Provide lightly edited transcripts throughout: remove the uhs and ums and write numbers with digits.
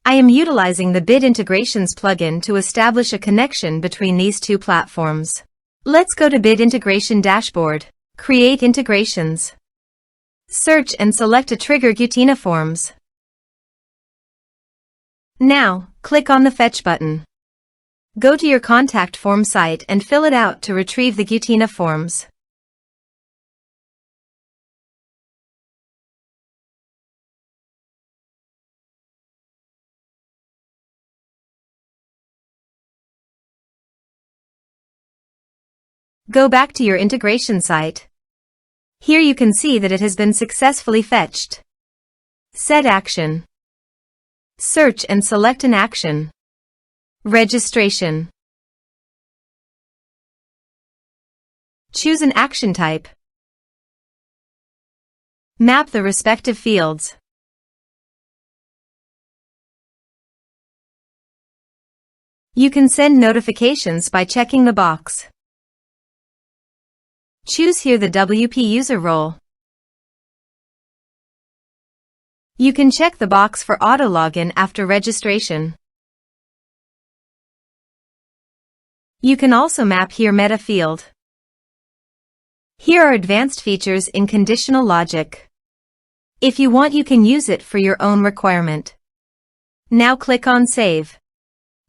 I am utilizing the Bit Integrations plugin to establish a connection between these two platforms. Let's go to Bit Integration Dashboard, Create Integrations. Search and select a trigger Gutena Forms. Now, click on the Fetch button. Go to your contact form site and fill it out to retrieve the Gutena Forms. Go back to your integration site. Here you can see that it has been successfully fetched. Set action. Search and select an action. Registration. Choose an action type. Map the respective fields. You can send notifications by checking the box. Choose here the WP user role. You can check the box for auto login after registration. You can also map here meta field. Here are advanced features in conditional logic. If you want, you can use it for your own requirement. Now click on Save.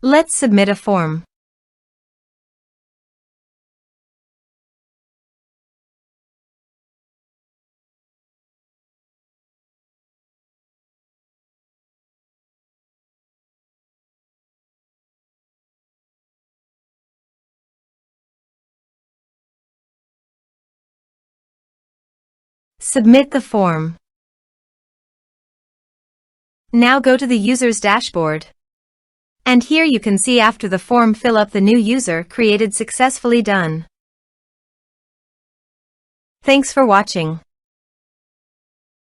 Let's submit a form. Submit the form. Now go to the user's dashboard. And here you can see after the form fill up the new user created successfully done. Thanks for watching.